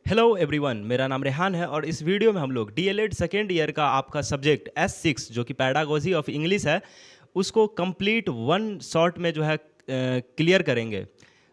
Hello everyone, मेरा नाम रेहान है और इस वीडियो में हम लोग डीएलएड सेकेंड ईयर का आपका सब्जेक्ट S6 जो कि पैडागोजी ऑफ इंग्लिश है उसको कंप्लीट वन शॉट में जो है क्लियर करेंगे।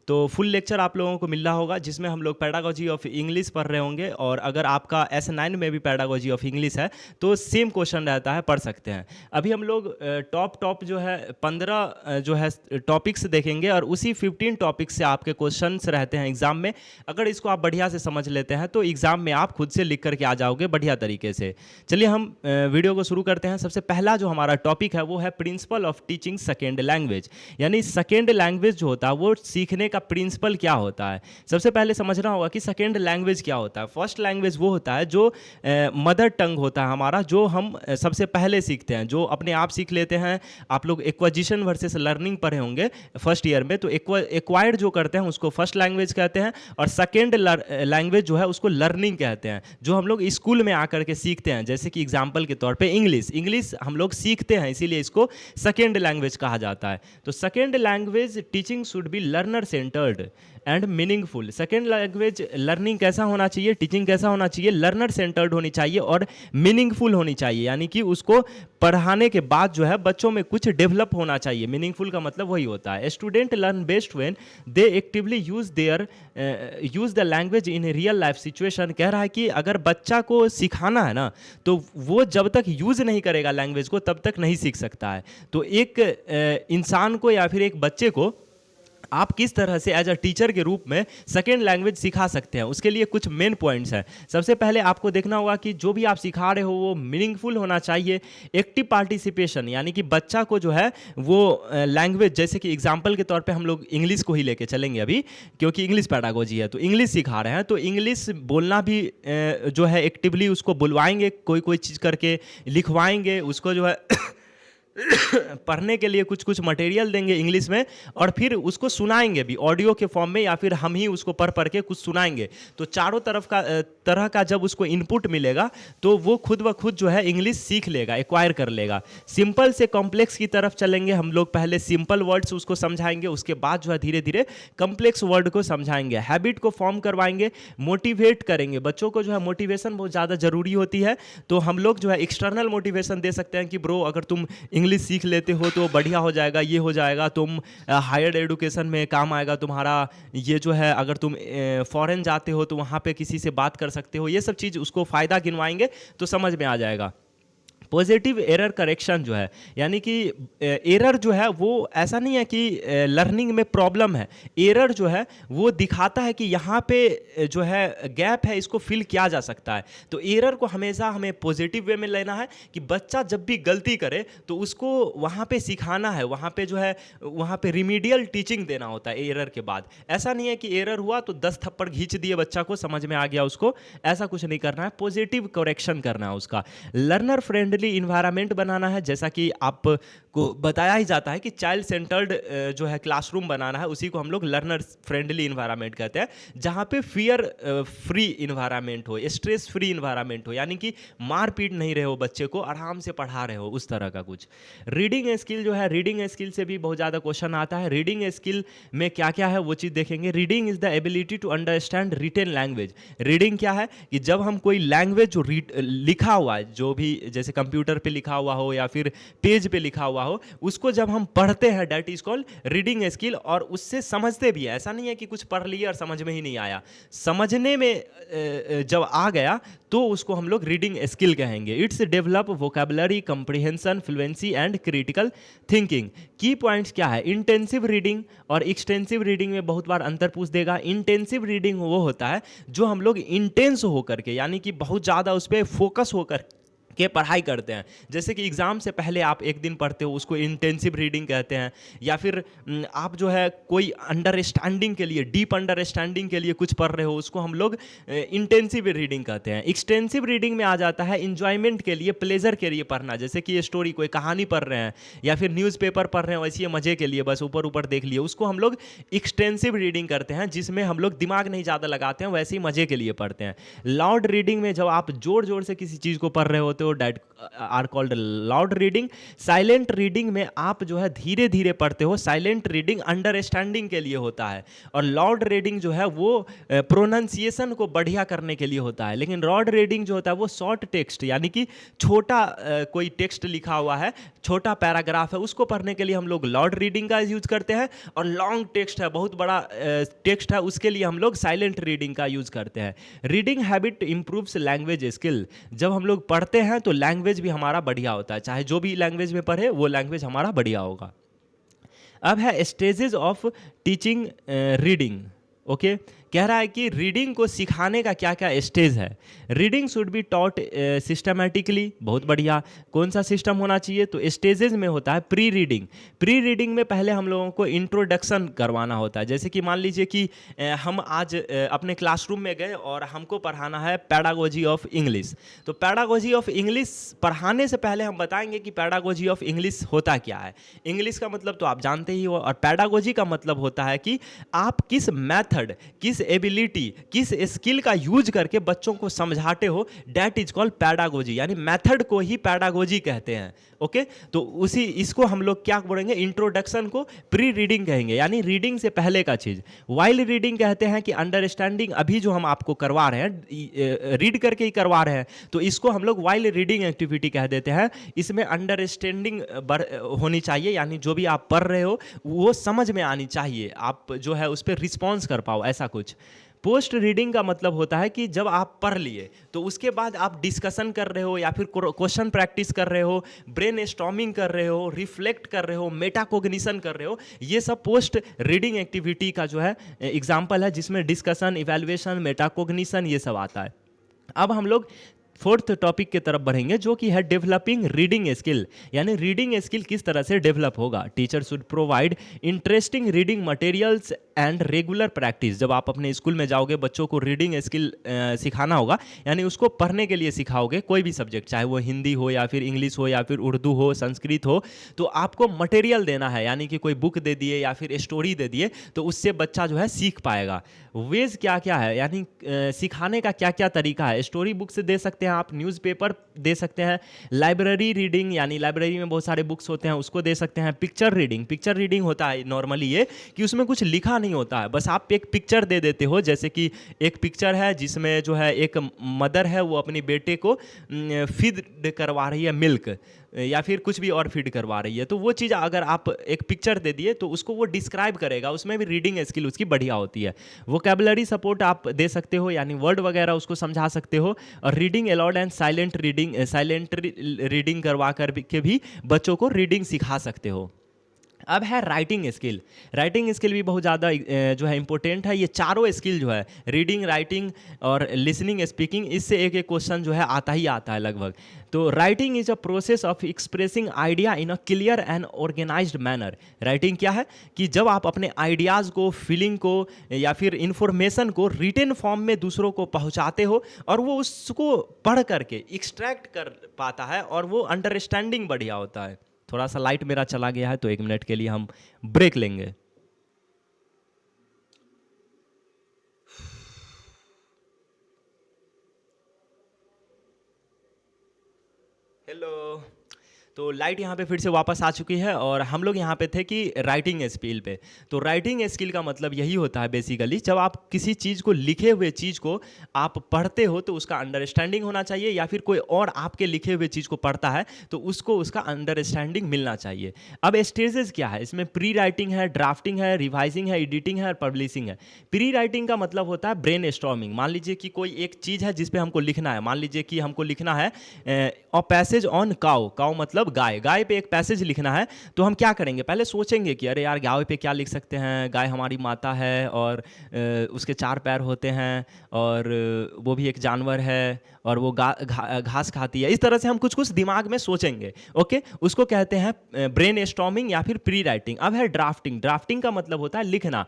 तो फुल लेक्चर आप लोगों को मिल रहा होगा जिसमें हम लोग पैडागोजी ऑफ इंग्लिश पढ़ रहे होंगे और अगर आपका S9 में भी पैडागोजी ऑफ इंग्लिश है तो सेम क्वेश्चन रहता है, पढ़ सकते हैं। अभी हम लोग टॉप जो है 15 जो है टॉपिक्स देखेंगे और उसी 15 टॉपिक्स से आपके क्वेश्चंस रहते हैं एग्जाम में। अगर इसको आप बढ़िया से समझ लेते हैं तो एग्जाम में आप खुद से लिख करके आ जाओगे बढ़िया तरीके से। चलिए हम वीडियो को शुरू करते हैं। सबसे पहला जो हमारा टॉपिक है वो है principle of teaching second language, यानी सेकेंड लैंग्वेज जो होता है वो सीखने का प्रिंसिपल क्या होता है। सबसे पहले समझना होगा कि सेकेंड लैंग्वेज क्या होता है। फर्स्ट लैंग्वेज वो होता है जो मदर टंग होता है हमारा, जो हम सबसे पहले सीखते हैं, जो अपने आप सीख लेते हैं। आप लोग एक्वाजिशन वर्सेस लर्निंग पढ़े होंगे फर्स्ट ईयर में, तो एक्वायर्ड जो करते हैं उसको फर्स्ट लैंग्वेज कहते हैं और सेकेंड लैंग्वेज जो है उसको लर्निंग कहते हैं, जो हम लोग स्कूल में आकर के सीखते हैं। जैसे कि एग्जाम्पल के तौर पे इंग्लिश हम लोग सीखते हैं, इसीलिए इसको सेकेंड लैंग्वेज कहा जाता है। तो second language teaching should be learner centred and meaningful. Second language learning कैसा होना चाहिए, टीचिंग कैसा होना चाहिए, लर्नर सेंटर्ड होनी चाहिए और मीनिंगफुल होनी चाहिए, यानी कि उसको पढ़ाने के बाद जो है बच्चों में कुछ डेवलप होना चाहिए। मीनिंगफुल का मतलब वही होता है। Student learn best when they actively use the language in real life situation. कह रहा है कि अगर बच्चा को सिखाना है ना तो वो जब तक यूज नहीं करेगा लैंग्वेज को तब तक नहीं सीख सकता है। तो एक इंसान को या फिर एक बच्चे को आप किस तरह से एज अ टीचर के रूप में सेकेंड लैंग्वेज सिखा सकते हैं, उसके लिए कुछ मेन पॉइंट्स हैं। सबसे पहले आपको देखना होगा कि जो भी आप सिखा रहे हो वो मीनिंगफुल होना चाहिए। एक्टिव पार्टिसिपेशन, यानी कि बच्चा को जो है वो लैंग्वेज, जैसे कि एग्जांपल के तौर पे हम लोग इंग्लिश को ही लेके चलेंगे अभी, क्योंकि इंग्लिश पैडागोजी है तो इंग्लिश सिखा रहे हैं, तो इंग्लिश बोलना भी जो है एक्टिवली उसको बुलवाएंगे, कोई चीज़ करके लिखवाएंगे, उसको जो है पढ़ने के लिए कुछ मटेरियल देंगे इंग्लिश में और फिर उसको सुनाएंगे भी ऑडियो के फॉर्म में, या फिर हम ही उसको पढ़ के कुछ सुनाएंगे। तो चारों तरह का जब उसको इनपुट मिलेगा तो वो खुद ब खुद जो है इंग्लिश सीख लेगा, एक्वायर कर लेगा। सिंपल से कॉम्प्लेक्स की तरफ चलेंगे हम लोग। पहले सिंपल वर्ड्स उसको समझाएंगे, उसके बाद जो है धीरे धीरे कॉम्प्लेक्स वर्ड को समझाएंगे, हैबिट को फॉर्म करवाएंगे, मोटिवेट करेंगे। बच्चों को जो है मोटिवेशन बहुत ज़्यादा ज़रूरी होती है, तो हम लोग जो है एक्सटर्नल मोटिवेशन दे सकते हैं कि ब्रो अगर तुम इंग्लिश सीख लेते हो तो बढ़िया हो जाएगा, ये हो जाएगा, तुम हायर एजुकेशन में काम आएगा तुम्हारा, ये जो है अगर तुम फॉरेन जाते हो तो वहाँ पे किसी से बात कर सकते हो। ये सब चीज़ उसको फ़ायदा गिनवाएंगे तो समझ में आ जाएगा। पॉजिटिव एरर करेक्शन जो है, यानी कि एरर जो है वो ऐसा नहीं है कि लर्निंग में प्रॉब्लम है। एरर जो है वो दिखाता है कि यहाँ पे जो है गैप है, इसको फिल किया जा सकता है। तो एरर को हमेशा हमें पॉजिटिव वे में लेना है कि बच्चा जब भी गलती करे तो उसको वहाँ पे सिखाना है, वहाँ पे जो है वहाँ पे रिमीडियल टीचिंग देना होता है एरर के बाद। ऐसा नहीं है कि एरर हुआ तो 10 थप्पड़ खींच दिए, बच्चा को समझ में आ गया उसको, ऐसा कुछ नहीं करना है। पॉजिटिव करेक्शन करना है उसका। लर्नर फ्रेंडली इन्वायरमेंट बनाना है, जैसा कि आपको बताया ही जाता है कि चाइल्ड सेंटर्ड जो है क्लासरूम बनाना है, उसी को हम लोग लर्नर फ्रेंडली इन्वायरमेंट कहते हैं, जहाँ पे फियर फ्री इन्वायरमेंट हो, स्ट्रेस फ्री इन्वायरमेंट हो, यानी कि मार पीट नहीं रहे हो, बच्चे को आराम से पढ़ा रहे हो, उस तरह का कुछ। रीडिंग स्किल जो है, रीडिंग स्किल से भी बहुत ज़्यादा क्वेश्चन आता है। रीडिंग स्किल में क्या क्या है वो चीज़ देखेंगे। Reading is the ability to understand written language. Reading क्या है कि जब हम कोई लैंग्वेज जो लिखा हुआ है, जो भी जैसे कंप्यूटर पे लिखा हुआ हो या फिर पेज पे लिखा हुआ हो, उसको जब हम पढ़ते हैं that is called reading skill, और उससे समझते भी है। ऐसा नहीं है कि कुछ पढ़ लिया और समझ में ही नहीं आया, समझने में जब आ गया तो उसको हम लोग रीडिंग स्किल कहेंगे। It's develop vocabulary, comprehension, fluency and critical thinking. Key points क्या है, इंटेंसिव रीडिंग और एक्सटेंसिव रीडिंग में बहुत बार अंतर पूछ देगा। इंटेंसिव रीडिंग वो होता है जो हम लोग इंटेंस होकर के, यानी कि बहुत ज़्यादा उस पर फोकस होकर के पढ़ाई करते हैं। जैसे कि एग्ज़ाम से पहले आप एक दिन पढ़ते हो, उसको इंटेंसिव रीडिंग कहते हैं। या फिर आप जो है कोई अंडरस्टैंडिंग के लिए, डीप अंडरस्टैंडिंग के लिए कुछ पढ़ रहे हो, उसको हम लोग इंटेंसिव रीडिंग कहते हैं। एक्सटेंसिव रीडिंग में आ जाता है इंजॉयमेंट के लिए, प्लेजर के लिए पढ़ना, जैसे कि ये स्टोरी, कोई कहानी पढ़ रहे हैं या फिर न्यूज़पेपर पढ़ रहे हैं, वैसे मज़े के लिए बस ऊपर ऊपर देख लिए, उसको हम लोग एक्सटेंसिव रीडिंग करते हैं, जिसमें हम लोग दिमाग नहीं ज़्यादा लगाते हैं, वैसे ही मज़े के लिए पढ़ते हैं। लाउड रीडिंग में जब आप जोर जोर से किसी चीज़ को पढ़ रहे होते हो हो, that are called loud reading. Silent reading में आप जो है धीरे धीरे पढ़ते हो, साइलेंट रीडिंग अंडरस्टैंडिंग के लिए होता है, और लाउड रीडिंग जो है वो प्रोनाउंसिएशन को बढ़िया करने के लिए होता है। लेकिन रॉड रीडिंग जो होता है वो शॉर्ट टेक्स्ट, यानी कि छोटा कोई टेक्स्ट लिखा हुआ है, छोटा पैराग्राफ है, उसको पढ़ने के लिए हम लोग लाउड रीडिंग का यूज करते हैं, और लॉन्ग टेक्स्ट है, बहुत बड़ा टेक्स्ट है, उसके लिए हम लोग साइलेंट रीडिंग का यूज करते हैं। Reading habit improves language skill. जब हम लोग पढ़ते हैं तो लैंग्वेज भी हमारा बढ़िया होता है, चाहे जो भी लैंग्वेज में पढ़े वो लैंग्वेज हमारा बढ़िया होगा। अब है stages of teaching reading. Okay, कह रहा है कि रीडिंग को सिखाने का क्या क्या स्टेज है। Reading should be taught systematically, बहुत बढ़िया। कौन सा सिस्टम होना चाहिए, तो स्टेजेस में होता है प्री रीडिंग। प्री रीडिंग में पहले हम लोगों को इंट्रोडक्शन करवाना होता है। जैसे कि मान लीजिए कि हम आज अपने क्लासरूम में गए और हमको पढ़ाना है पैडागोजी ऑफ इंग्लिश। तो पैडागोजी ऑफ इंग्लिश पढ़ाने से पहले हम बताएंगे कि पैडागोजी ऑफ इंग्लिश होता क्या है। इंग्लिश का मतलब तो आप जानते ही हो, और पैडागोजी का मतलब होता है कि आप किस मेथड, किस एबिलिटी, किस स्किल का यूज करके बच्चों को समझाते हो, डैट इज कॉल्ड पैडागोजी, यानी मेथड को ही पैडागोजी कहते हैं। ओके, तो उसी इसको हम लोग क्या बोलेंगे, इंट्रोडक्शन को प्री रीडिंग कहेंगे, यानी रीडिंग से पहले का चीज। वाइल रीडिंग कहते हैं कि अंडरस्टैंडिंग, अभी जो हम आपको करवा रहे हैं, रीड करके ही करवा रहे हैं, तो इसको हम लोग वाइल रीडिंग एक्टिविटी कह देते हैं। इसमें अंडरस्टैंडिंग होनी चाहिए, यानी जो भी आप पढ़ रहे हो वो समझ में आनी चाहिए, आप जो है उस पर रिस्पॉन्स कर पाओ, ऐसा कुछ। पोस्ट रीडिंग का मतलब होता है कि जब आप पढ़ लिए तो उसके बाद आप डिस्कशन कर रहे हो, या फिर क्वेश्चन प्रैक्टिस कर रहे हो, ब्रेन स्टॉर्मिंग कर रहे हो, रिफ्लेक्ट कर रहे हो, मेटाकोग्निशन कर रहे हो, ये सब पोस्ट रीडिंग एक्टिविटी का जो है एग्जाम्पल है, जिसमें डिस्कशन, इवैल्यूएशन, मेटाकोग्निशन ये सब आता है। अब हम लोग फोर्थ टॉपिक की तरफ बढ़ेंगे, जो कि है डेवलपिंग रीडिंग स्किल, यानी रीडिंग स्किल किस तरह से डेवलप होगा। Teacher should provide interesting reading materials and regular practice. जब आप अपने स्कूल में जाओगे, बच्चों को रीडिंग स्किल सिखाना होगा, यानी उसको पढ़ने के लिए सिखाओगे, कोई भी सब्जेक्ट, चाहे वो हिंदी हो या फिर इंग्लिश हो या फिर उर्दू हो, संस्कृत हो, तो आपको मटेरियल देना है, यानी कि कोई बुक दे दिए या फिर स्टोरी दे दिए, तो उससे बच्चा जो है सीख पाएगा। वेज क्या क्या है, यानी सिखाने का क्या क्या तरीका है। स्टोरी बुक से दे सकते हैं आप, न्यूज़पेपर दे सकते हैं, लाइब्रेरी रीडिंग, यानी लाइब्रेरी में बहुत सारे बुक्स होते हैं, उसको दे सकते हैं। पिक्चर रीडिंग, पिक्चर रीडिंग होता है नॉर्मली ये कि उसमें कुछ लिखा नहीं होता है, बस आप एक पिक्चर दे देते हो। जैसे कि एक पिक्चर है जिसमें जो है एक मदर है, वो अपनी बेटे को फीड करवा रही है, मिल्क या फिर कुछ भी और फीड करवा रही है, तो वो चीज़ अगर आप एक पिक्चर दे दिए तो उसको वो डिस्क्राइब करेगा, उसमें भी रीडिंग स्किल उसकी बढ़िया होती है। वोकैबुलरी सपोर्ट आप दे सकते हो, यानी वर्ड वगैरह उसको समझा सकते हो। और reading allowed and silent reading करवा कर के भी बच्चों को रीडिंग सिखा सकते हो। अब है राइटिंग स्किल। राइटिंग स्किल भी बहुत ज़्यादा जो है इंपॉर्टेंट है। ये चारों स्किल जो है, रीडिंग, राइटिंग और लिसनिंग, स्पीकिंग, इससे एक एक क्वेश्चन जो है आता ही आता है लगभग। तो writing is a process of expressing idea in a clear and organised manner. Writing क्या है कि जब आप अपने आइडियाज़ को, फीलिंग को या फिर इंफॉर्मेशन को रिटन फॉर्म में दूसरों को पहुंचाते हो, और वो उसको पढ़ करके एक्सट्रैक्ट कर पाता है, और वो अंडरस्टैंडिंग बढ़िया होता है। थोड़ा सा लाइट मेरा चला गया है, तो 1 मिनट के लिए हम ब्रेक लेंगे। हेलो, तो लाइट यहाँ पे फिर से वापस आ चुकी है, और हम लोग यहाँ पे थे कि राइटिंग स्किल पे। तो राइटिंग स्किल का मतलब यही होता है बेसिकली, जब आप किसी चीज़ को, लिखे हुए चीज़ को आप पढ़ते हो, तो उसका अंडरस्टैंडिंग होना चाहिए, या फिर कोई और आपके लिखे हुए चीज़ को पढ़ता है तो उसको उसका अंडरस्टैंडिंग मिलना चाहिए। अब स्टेजेस क्या है इसमें, प्री राइटिंग है, ड्राफ्टिंग है, रिवाइजिंग है, एडिटिंग है और पब्लिशिंग है। प्री राइटिंग का मतलब होता है ब्रेन स्टॉर्मिंग। मान लीजिए कि कोई एक चीज़ है जिस पे हमको लिखना है, मान लीजिए कि हमको लिखना है a passage on cow, cow मतलब गाय, गाय पे एक पैसेज लिखना है। तो हम क्या करेंगे, पहले सोचेंगे कि अरे यार गाय पे क्या लिख सकते हैं, गाय हमारी माता है और उसके 4 पैर होते हैं, और वो भी एक जानवर है, और वो घास खाती है। इस तरह से हम कुछ कुछ दिमाग में सोचेंगे। ओके, उसको कहते हैं ब्रेन स्टॉर्मिंग या फिर प्री राइटिंग। अब है ड्राफ्टिंग। ड्राफ्टिंग का मतलब होता है लिखना।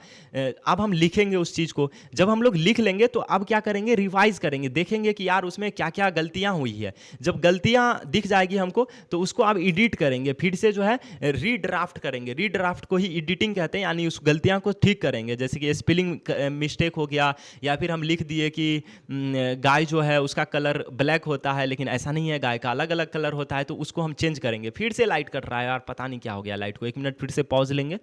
अब हम लिखेंगे उस चीज़ को, जब हम लोग लिख लेंगे तो अब क्या करेंगे, रिवाइज करेंगे, देखेंगे कि यार उसमें क्या क्या गलतियाँ हुई है। जब गलतियाँ दिख जाएगी हमको, तो उसको आप एडिट करेंगे, फिर से जो है रीड्राफ्ट करेंगे। रीड्राफ्ट को ही एडिटिंग कहते हैं, यानी उस गलतियां को ठीक करेंगे। जैसे कि स्पेलिंग मिस्टेक हो गया, या फिर हम लिख दिए कि गाय जो है उसका कलर ब्लैक होता है, लेकिन ऐसा नहीं है, गाय का अलग अलग कलर होता है, तो उसको हम चेंज करेंगे। फिर से लाइट कट रहा है यार, पता नहीं क्या हो गया लाइट को, 1 मिनट फिर से पॉज लेंगे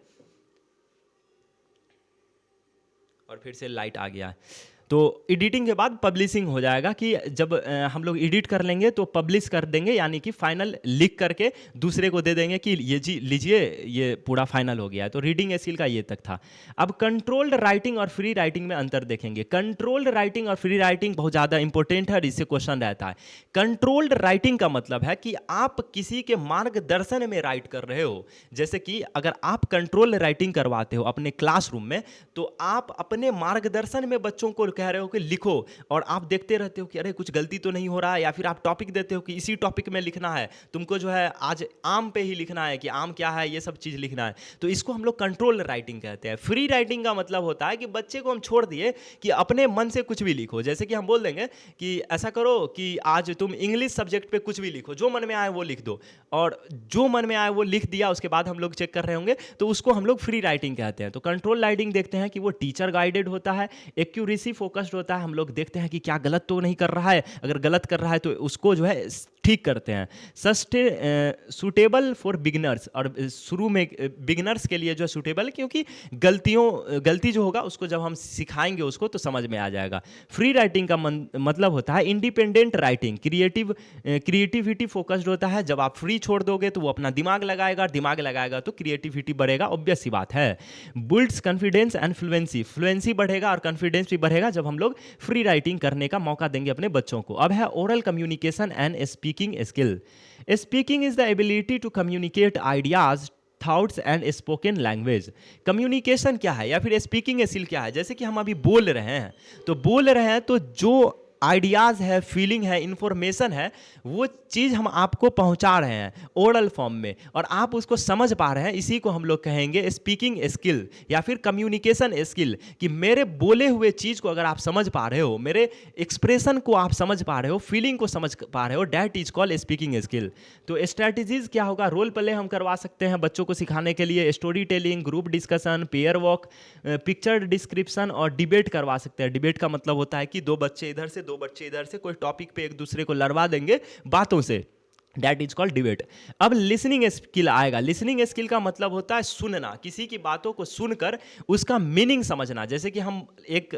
और फिर से लाइट आ गया है। तो एडिटिंग के बाद पब्लिशिंग हो जाएगा कि जब हम लोग एडिट कर लेंगे तो पब्लिश कर देंगे, यानी कि फाइनल लिख करके दूसरे को दे देंगे कि ये जी लीजिए, ये पूरा फाइनल हो गया है। तो रीडिंग स्किल का ये तक था। अब कंट्रोल्ड राइटिंग और फ्री राइटिंग में अंतर देखेंगे। कंट्रोल्ड राइटिंग और फ्री राइटिंग बहुत ज़्यादा इंपॉर्टेंट है और इससे क्वेश्चन रहता है। कंट्रोल्ड राइटिंग का मतलब है कि आप किसी के मार्गदर्शन में राइट कर रहे हो। जैसे कि अगर आप कंट्रोल राइटिंग करवाते हो अपने क्लासरूम में, तो आप अपने मार्गदर्शन में बच्चों को कह रहे हो कि लिखो, और आप देखते रहते हो कि अरे कुछ गलती तो नहीं हो रहा है, या फिर आप टॉपिक देते हो कि इसी टॉपिक में लिखना है, तुमको जो है आज आम पे ही लिखना है कि आम क्या है, ये सब चीज़ लिखना है। तो इसको हम लोग कंट्रोल राइटिंग कहते हैं। फ्री राइटिंग का मतलब होता है कि बच्चे को हम छोड़ दिए कि अपने मन से कुछ भी लिखो। जैसे कि हम बोल देंगे कि ऐसा करो कि आज तुम इंग्लिश सब्जेक्ट पे कुछ भी लिखो, जो मन में आए वो लिख दो, और जो मन में आए वो लिख दिया, उसके बाद हम लोग चेक कर रहे होंगे, तो उसको हम लोग फ्री राइटिंग कहते हैं। तो कंट्रोल राइटिंग देखते हैं कि वो टीचर गाइडेड होता है, एक्यूरेसी फोकस्ड होता है। हम लोग देखते हैं कि क्या गलत तो नहीं कर रहा है, अगर गलत कर रहा है तो उसको जो है ठीक करते हैं। सूटेबल फॉर बिगिनर्स, और शुरू में बिगिनर्स के लिए जो है सूटेबल, क्योंकि गलती जो होगा उसको जब हम सिखाएंगे उसको तो समझ में आ जाएगा। फ्री राइटिंग का मतलब होता है इंडिपेंडेंट राइटिंग, क्रिएटिविटी फोकस्ड होता है। जब आप फ्री छोड़ दोगे तो वो अपना दिमाग लगाएगा तो क्रिएटिविटी बढ़ेगा, ऑब्वियस सी बात है। बुल्ड्स कॉन्फिडेंस एंड फ्लुएंसी बढ़ेगा और कॉन्फिडेंस भी बढ़ेगा जब हम लोग फ्री राइटिंग करने का मौका देंगे अपने बच्चों को। अब है oral communication and speaking skill. Speaking is the ability to communicate ideas, thoughts and spoken language. Communication क्या है या फिर स्पीकिंग स्किल क्या है? जैसे कि हम अभी बोल रहे हैं तो जो आइडियाज़ है, फीलिंग है, इंफॉर्मेशन है, वो चीज़ हम आपको पहुंचा रहे हैं ओरल फॉर्म में, और आप उसको समझ पा रहे हैं। इसी को हम लोग कहेंगे स्पीकिंग स्किल या फिर कम्युनिकेशन स्किल, कि मेरे बोले हुए चीज़ को अगर आप समझ पा रहे हो, मेरे एक्सप्रेशन को आप समझ पा रहे हो, फीलिंग को समझ पा रहे हो, that is called speaking skill. तो स्ट्रैटेजीज क्या होगा? रोल प्ले हम करवा सकते हैं बच्चों को सिखाने के लिए, story telling, group discussion, pair walk, picture description और डिबेट करवा सकते हैं। डिबेट का मतलब होता है कि दो बच्चे इधर से, दो बच्चे इधर से कोई टॉपिक पे एक दूसरे को लड़वा देंगे बातों से, दैट इज कॉल्ड डिबेट। अब लिसनिंग स्किल आएगा। लिसनिंग स्किल का मतलब होता है सुनना, किसी की बातों को सुनकर उसका मीनिंग समझना। जैसे कि हम एक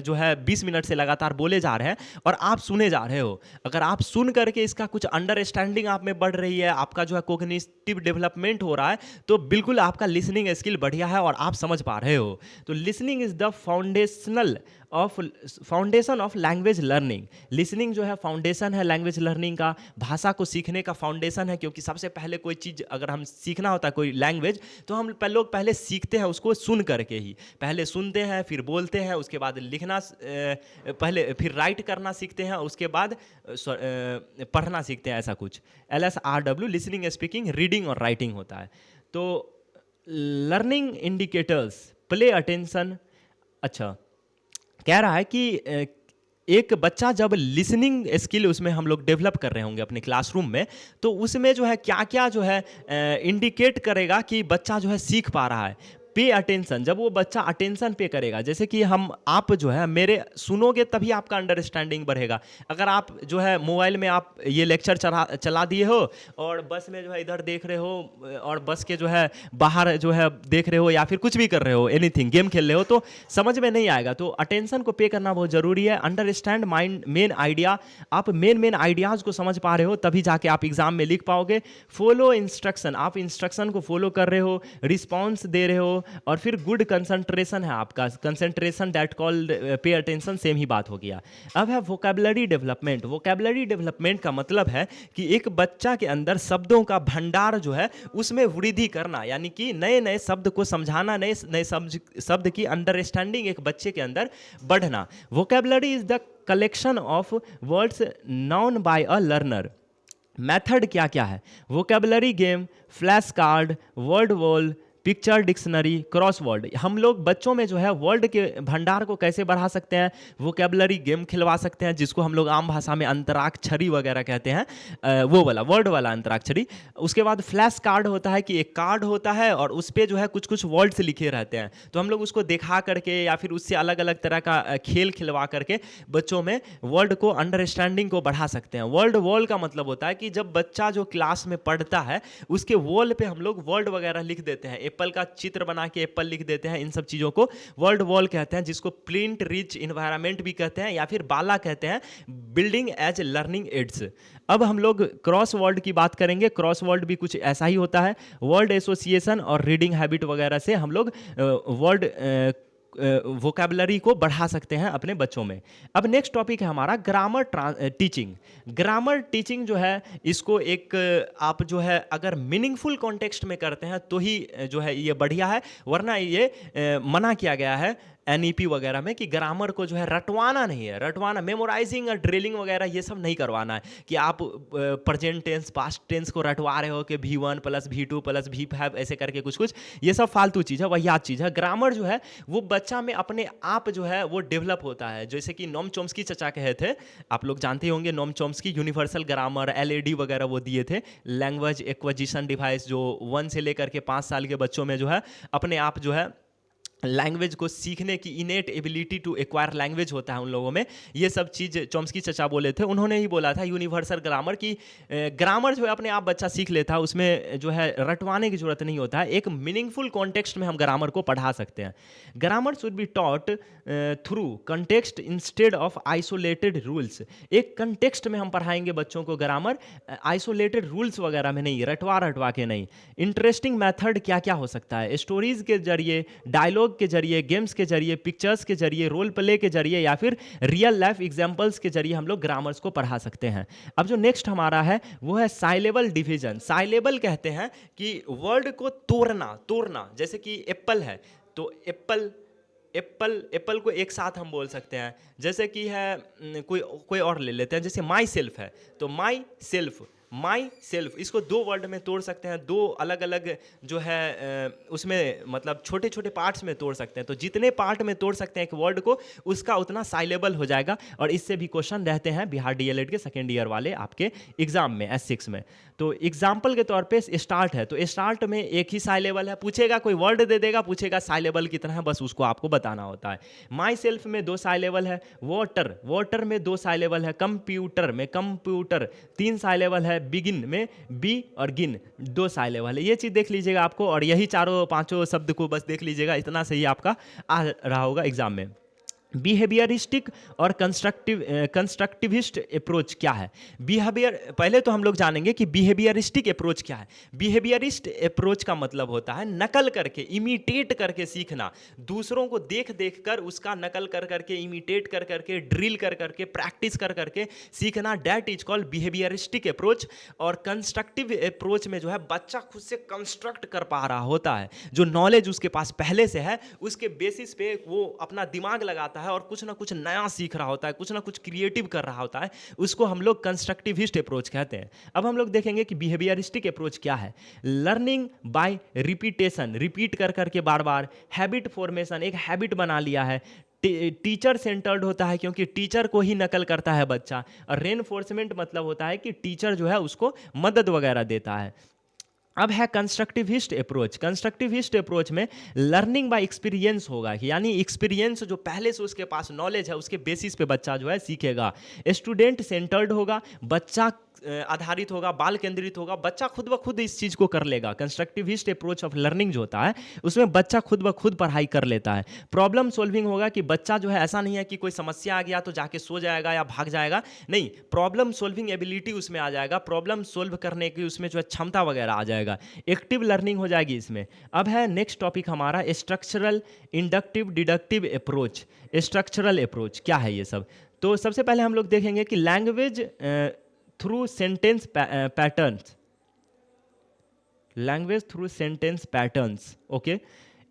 जो है 20 मिनट से लगातार बोले जा रहे हैं और आप सुने जा रहे हो, अगर आप सुन करके इसका कुछ अंडरस्टैंडिंग आप में बढ़ रही है, आपका जो है कोग्निटिव डेवलपमेंट हो रहा है, तो बिल्कुल आपका लिसनिंग स्किल बढ़िया है और आप समझ पा रहे हो। तो listening is the foundation of language learning. Listening जो है फाउंडेशन है लैंग्वेज लर्निंग का, भाषा को सीखने का फाउंडेशन है। क्योंकि सबसे पहले कोई चीज़ अगर हम सीखना होता है, कोई लैंग्वेज, तो हम लोग पहले सीखते हैं उसको सुन करके ही। पहले सुनते हैं, फिर बोलते हैं, उसके बाद लिखना, पहले फिर राइट करना सीखते हैं, उसके बाद पढ़ना सीखते हैं। ऐसा कुछ LSRW, लिसनिंग, स्पीकिंग, रीडिंग और राइटिंग होता है। तो लर्निंग इंडिकेटर्स, प्ले अटेंशन। अच्छा, कह रहा है कि एक बच्चा जब लिसनिंग स्किल उसमें हम लोग डेवलप कर रहे होंगे अपने क्लासरूम में, तो उसमें जो है क्या क्या जो है इंडिकेट करेगा कि बच्चा जो है सीख पा रहा है। पे अटेंशन, जब वो बच्चा अटेंशन पे करेगा, जैसे कि आप जो है मेरे सुनोगे तभी आपका अंडरस्टैंडिंग बढ़ेगा। अगर आप जो है मोबाइल में आप ये लेक्चर चला दिए हो और बस में जो है इधर देख रहे हो, और बस के जो है बाहर जो है देख रहे हो, या फिर कुछ भी कर रहे हो, एनीथिंग, गेम खेल रहे हो, तो समझ में नहीं आएगा। तो अटेंशन को पे करना बहुत ज़रूरी है। अंडरस्टैंड माइंड मेन आइडिया, आप मेन आइडियाज़ को समझ पा रहे हो तभी जाके आप एग्जाम में लिख पाओगे। फॉलो इंस्ट्रक्शन, आप इंस्ट्रक्शन को फॉलो कर रहे हो, रिस्पॉन्स दे रहे हो, और फिर गुड कंसंट्रेशन है आपका, concentration that called pay attention, same ही बात हो गया। अब है वोकैबुलरी डेवलपमेंट। वोकैबुलरी डेवलपमेंट का मतलब है कि एक बच्चा के अंदर शब्दों का भंडार जो है उसमें वृद्धि करना, यानी कि नए नए शब्द को समझाना, नए नए शब्द की अंडरस्टैंडिंग एक बच्चे के अंदर बढ़ना। Vocabulary is the collection of words known by a learner. Method क्या क्या है? Vocabulary game, flash card, word wall, picture dictionary, crossword. हम लोग बच्चों में जो है वर्ड के भंडार को कैसे बढ़ा सकते हैं, वोकेबलरी गेम खिलवा सकते हैं जिसको हम लोग आम भाषा में अंतराक्षरी वगैरह कहते हैं, वो वाला वर्ड वाला अंतराक्षरी। उसके बाद फ्लैश कार्ड होता है कि एक कार्ड होता है और उस पर जो है कुछ कुछ वर्ड्स लिखे रहते हैं, तो हम लोग उसको दिखा करके या फिर उससे अलग अलग तरह का खेल खिलवा करके बच्चों में वर्ड को अंडरस्टैंडिंग को बढ़ा सकते हैं। वर्ड वॉल का मतलब होता है कि जब बच्चा जो क्लास में पढ़ता है उसके वॉल पे हम लोग वर्ड वगैरह लिख देते हैं, एप्पल का चित्र बना के एप्पल लिख देते हैं, इन सब चीज़ों को वर्ड वॉल कहते हैं, जिसको प्रिंट रिच इन्वायरमेंट भी कहते हैं या फिर बाला कहते हैं, बिल्डिंग एज लर्निंग एड्स। अब हम लोग क्रॉस वर्ड की बात करेंगे। क्रॉस वर्ड भी कुछ ऐसा ही होता है, वर्ड एसोसिएशन और रीडिंग हैबिट वगैरह से हम लोग वर्ड वोकेबलरी को बढ़ा सकते हैं अपने बच्चों में। अब नेक्स्ट टॉपिक है हमारा ग्रामर टीचिंग। ग्रामर टीचिंग जो है इसको एक आप जो है अगर मीनिंगफुल कॉन्टेक्स्ट में करते हैं तो ही जो है ये बढ़िया है, वरना ये मना किया गया है एनईपी वगैरह में कि ग्रामर को जो है रटवाना नहीं है, रटवाना मेमोराइजिंग और ड्रिलिंग वगैरह ये सब नहीं करवाना है कि आप प्रेजेंट टेंस पास्ट टेंस को रटवा रहे हो कि V1 + V2 + V5 ऐसे करके कुछ कुछ, ये सब फालतू चीज़ है, वह याद चीज़ है। ग्रामर जो है वो बच्चा में अपने आप जो है वो डेवलप होता है, जैसे कि नोम चॉम्स्की चचा कहे थे, आप लोग जानते होंगे Noam Chomsky universal grammar LAD वगैरह वो दिए थे, लैंग्वेज एक्विजिशन डिवाइस, जो 1 से लेकर के 5 साल के बच्चों में जो है अपने आप जो है लैंग्वेज को सीखने की innate ability to acquire language होता है उन लोगों में। ये सब चीज़ चॉम्स्की चचा बोले थे, उन्होंने ही बोला था यूनिवर्सल ग्रामर की ग्रामर जो है अपने आप बच्चा सीख लेता है, उसमें जो है रटवाने की जरूरत नहीं होता है, एक मीनिंगफुल कॉन्टेक्स्ट में हम ग्रामर को पढ़ा सकते हैं। Grammar should be taught through context instead of isolated rules. एक कंटेक्स्ट में हम पढ़ाएंगे बच्चों को ग्रामर, आइसोलेटेड रूल्स वगैरह में नहीं, रटवा रटवा के नहीं। इंटरेस्टिंग मेथड क्या क्या हो सकता है, स्टोरीज के जरिए, डायलॉग के जरिए, गेम्स के जरिए, पिक्चर्स के जरिए, रोल प्ले के जरिए या फिर रियल लाइफ एग्जांपल्स के जरिए हम लोग ग्रामर्स को पढ़ा सकते हैं। अब जो नेक्स्ट हमारा है वो है साइलेबल डिवीजन। साइलेबल कहते हैं कि वर्ड को तोड़ना, जैसे कि एप्पल है तो एप्पल को एक साथ हम बोल सकते हैं, जैसे कि है कोई और ले लेते हैं, जैसे माई सेल्फ है तो माई सेल्फ, इसको 2 वर्ड में तोड़ सकते हैं, 2 अलग अलग जो है उसमें मतलब छोटे छोटे पार्ट्स में तोड़ सकते हैं, तो जितने पार्ट में तोड़ सकते हैं एक वर्ड को उसका उतना साइलेबल हो जाएगा। और इससे भी क्वेश्चन रहते हैं बिहार DLED के सेकेंड ईयर वाले आपके एग्जाम में S6 में। तो एग्जाम्पल के तौर पे स्टार्ट है तो स्टार्ट में एक ही साइलेबल है, पूछेगा कोई वर्ड दे देगा, पूछेगा साइलेबल कितना है, बस उसको आपको बताना होता है। माई सेल्फ में 2 साइलेबल है, वाटर में 2 साइलेबल है, कंप्यूटर में कंप्यूटर 3 साइलेबल है, बिगिन में बी और गिन 2 साइलेबल है। ये चीज़ देख लीजिएगा आपको, और यही 4-5 शब्द को बस देख लीजिएगा, इतना सही आपका आ रहा होगा एग्जाम में। बिहेवियरिस्टिक और कंस्ट्रक्टिविस्ट अप्रोच क्या है। बिहेवियर, पहले तो हम लोग जानेंगे कि बिहेवियरिस्टिक अप्रोच क्या है। बिहेवियरिस्ट अप्रोच का मतलब होता है नकल करके, इमिटेट करके सीखना, दूसरों को देख देख कर उसका नकल कर करके, इमिटेट कर करके, ड्रिल कर करके, प्रैक्टिस कर करके सीखना, that is called behaviouristic approach. और कंस्ट्रक्टिव अप्रोच में जो है बच्चा खुद से कंस्ट्रक्ट कर पा रहा होता है, जो नॉलेज उसके पास पहले से है उसके बेसिस पे वो अपना दिमाग लगाता है और कुछ ना कुछ नया सीख रहा होता है, कुछ ना कुछ क्रिएटिव कर रहा होता है, उसको हम लोग कंस्ट्रक्टिविस्ट अप्रोच कहते हैं। अब हम लोग देखेंगे कि बिहेवियरिस्टिक अप्रोच क्या है। लर्निंग बाय रिपीटेशन, रिपीट कर करके बार बार, हैबिट फॉर्मेशन, एक हैबिट बना लिया है। टीचर सेंटर्ड होता है क्योंकि टीचर को ही नकल करता है बच्चा। और रेनफोर्समेंट मतलब होता है कि टीचर जो है उसको मदद वगैरह देता है। अब है कंस्ट्रक्टिविस्ट अप्रोच। कंस्ट्रक्टिविस्ट अप्रोच में लर्निंग बाय एक्सपीरियंस होगा, यानी एक्सपीरियंस जो पहले से उसके पास नॉलेज है उसके बेसिस पे बच्चा जो है सीखेगा। स्टूडेंट सेंटर्ड होगा, बच्चा आधारित होगा, बाल केंद्रित होगा, बच्चा खुद ब खुद इस चीज़ को कर लेगा। कंस्ट्रक्टिविस्ट अप्रोच ऑफ लर्निंग जो होता है उसमें बच्चा खुद ब खुद पढ़ाई कर लेता है। प्रॉब्लम सॉल्विंग होगा कि बच्चा जो है ऐसा नहीं है कि कोई समस्या आ गया तो जाके सो जाएगा या भाग जाएगा, नहीं, प्रॉब्लम सॉल्विंग एबिलिटी उसमें आ जाएगा, प्रॉब्लम सॉल्व करने की उसमें जो है क्षमता वगैरह आ जाएगा, एक्टिव लर्निंग हो जाएगी इसमें। अब है नेक्स्ट टॉपिक हमारा structural inductive deductive approach. Structural approach क्या है ये सब, तो सबसे पहले हम लोग देखेंगे कि language through sentence patterns, language through sentence patterns, okay.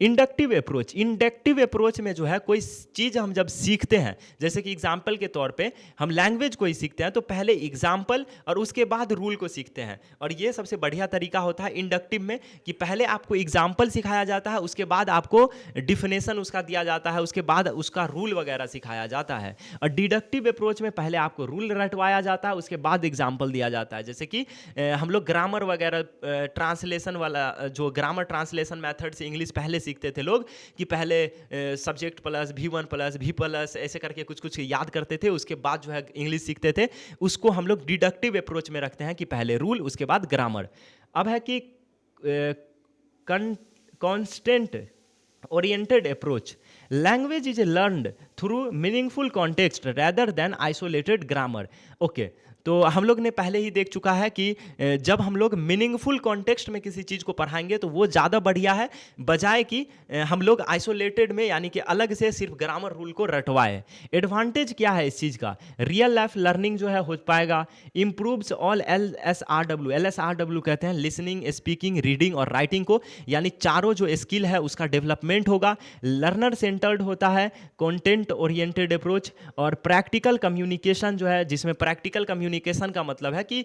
Inductive approach में जो है कोई चीज़ हम जब सीखते हैं, जैसे कि एग्जाम्पल के तौर पे हम लैंग्वेज को ही सीखते हैं तो पहले एग्जाम्पल और उसके बाद रूल को सीखते हैं। और ये सबसे बढ़िया तरीका होता है इंडक्टिव में कि पहले आपको एग्जाम्पल सिखाया जाता है, उसके बाद आपको डिफिनेशन उसका दिया जाता है, उसके बाद उसका रूल वगैरह सिखाया जाता है। और डिडक्टिव अप्रोच में पहले आपको रूल रटवाया जाता है, उसके बाद एग्जाम्पल दिया जाता है। जैसे कि हम लोग ग्रामर वगैरह ट्रांसलेशन वाला जो ग्रामर ट्रांसलेशन मेथड से इंग्लिश पहले सीखते थे लोग, कि पहले subject plus V1 plus V plus ऐसे करके कुछ कुछ याद करते थे, उसके बाद जो है इंग्लिश सीखते थे। उसको हम लोग डिडक्टिव अप्रोच में रखते हैं कि पहले रूल उसके बाद ग्रामर। अब है कि constant oriented approach. Language is learned through meaningful context rather than isolated grammar. Okay. तो हम लोग ने पहले ही देख चुका है कि जब हम लोग मीनिंगफुल कॉन्टेक्स्ट में किसी चीज़ को पढ़ाएंगे तो वो ज़्यादा बढ़िया है, बजाय कि हम लोग आइसोलेटेड में यानी कि अलग से सिर्फ ग्रामर रूल को रटवाए। एडवांटेज क्या है इस चीज़ का? रियल लाइफ लर्निंग जो है हो पाएगा, इम्प्रूव्स ऑल LSRW कहते हैं लिसनिंग, स्पीकिंग, रीडिंग और राइटिंग को, यानी चारों जो स्किल है उसका डेवलपमेंट होगा। लर्नर सेंटर्ड होता है, कंटेंट ओरिएंटेड अप्रोच, और प्रैक्टिकल कम्युनिकेशन जो है, जिसमें प्रैक्टिकल कम्युनिकेशन का मतलब है कि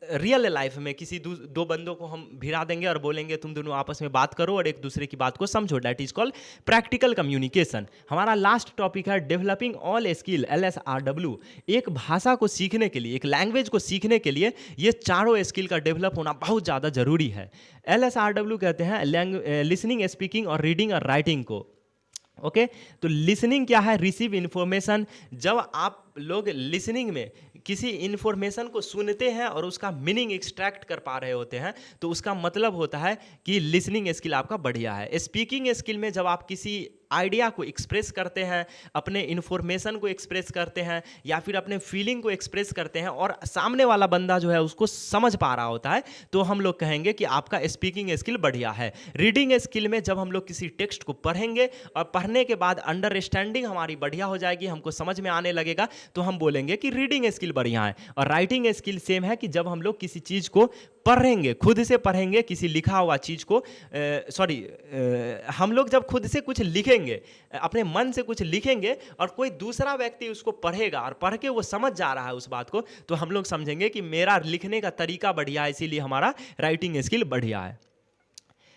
रियल लाइफ में किसी दो बंदों को हम भिड़ा देंगे और बोलेंगे तुम दोनों आपस में बात करो और एक दूसरे की बात को समझो। That is called practical communication. हमारा लास्ट टॉपिक है डेवलपिंग ऑल स्किल, LSRW। एक भाषा को सीखने के लिए, एक लैंग्वेज को सीखने के लिए ये चारों स्किल का डेवलप होना बहुत ज़्यादा जरूरी है। LSRW कहते हैं लिसनिंग, स्पीकिंग और रीडिंग और राइटिंग को। ओके तो लिसनिंग क्या है? Receive information. जब आप लोग लिसनिंग में किसी इन्फॉर्मेशन को सुनते हैं और उसका मीनिंग एक्सट्रैक्ट कर पा रहे होते हैं तो उसका मतलब होता है कि लिसनिंग स्किल आपका बढ़िया है। स्पीकिंग स्किल में जब आप किसी आइडिया को एक्सप्रेस करते हैं, अपने इन्फॉर्मेशन को एक्सप्रेस करते हैं या फिर अपने फीलिंग को एक्सप्रेस करते हैं और सामने वाला बंदा जो है उसको समझ पा रहा होता है, तो हम लोग कहेंगे कि आपका स्पीकिंग स्किल बढ़िया है। रीडिंग स्किल में जब हम लोग किसी टेक्स्ट को पढ़ेंगे और पढ़ने के बाद अंडरस्टैंडिंग हमारी बढ़िया हो जाएगी, हमको समझ में आने लगेगा, तो हम बोलेंगे कि रीडिंग स्किल बढ़िया है। और राइटिंग स्किल सेम है कि जब हम लोग किसी चीज़ को पढ़ेंगे, खुद से पढ़ेंगे किसी लिखा हुआ चीज़ को, हम लोग जब खुद से कुछ लिखेंगे, अपने मन से कुछ लिखेंगे और कोई दूसरा व्यक्ति उसको पढ़ेगा और पढ़ के वो समझ जा रहा है उस बात को, तो हम लोग समझेंगे कि मेरा लिखने का तरीका बढ़िया है, इसीलिए हमारा राइटिंग स्किल बढ़िया है।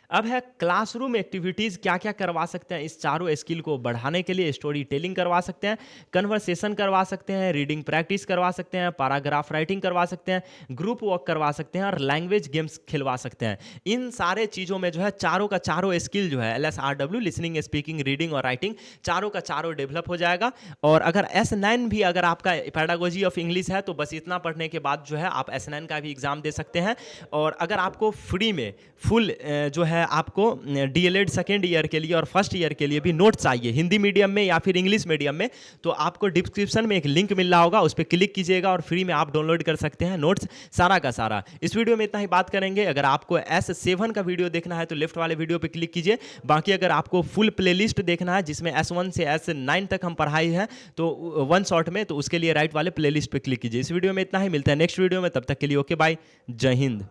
अब है क्लासरूम एक्टिविटीज़, क्या क्या करवा सकते हैं इस चारों स्किल को बढ़ाने के लिए? स्टोरी टेलिंग करवा सकते हैं, कन्वर्सेशन करवा सकते हैं, रीडिंग प्रैक्टिस करवा सकते हैं, पैराग्राफ राइटिंग करवा सकते हैं, ग्रुप वर्क करवा सकते हैं और लैंग्वेज गेम्स खिलवा सकते हैं। इन सारे चीज़ों में जो है चारों का चारों स्किल जो है LSRW, लिसनिंग, स्पीकिंग, रीडिंग और राइटिंग, चारों का चारों डेवलप हो जाएगा। और अगर S9 भी अगर आपका पेडागोजी ऑफ इंग्लिश है तो बस इतना पढ़ने के बाद जो है आप S9 का भी एग्ज़ाम दे सकते हैं। और अगर आपको फ्री में फुल जो है आपको DLED सेकेंड ईयर के लिए और फर्स्ट ईयर के लिए भी नोट्स चाहिए हिंदी मीडियम में या फिर इंग्लिश मीडियम में, तो आपको डिस्क्रिप्शन में एक लिंक मिल रहा होगा, उस पर क्लिक कीजिएगा और फ्री में आप डाउनलोड कर सकते हैं नोट्स सारा का सारा। इस वीडियो में इतना ही बात करेंगे। अगर आपको S7 का वीडियो देखना है तो लेफ्ट वाले वीडियो पर क्लिक कीजिए। बाकी अगर आपको फुल प्लेलिस्ट देखना है जिसमें S1 से S9 तक हम पढ़ाई है तो वन शॉट में, तो उसके लिए राइट वाले प्लेलिस्ट पर क्लिक कीजिए। इस वीडियो में इतना ही, मिलता है नेक्स्ट वीडियो में, तब तक के लिए ओके बाय, जय हिंद।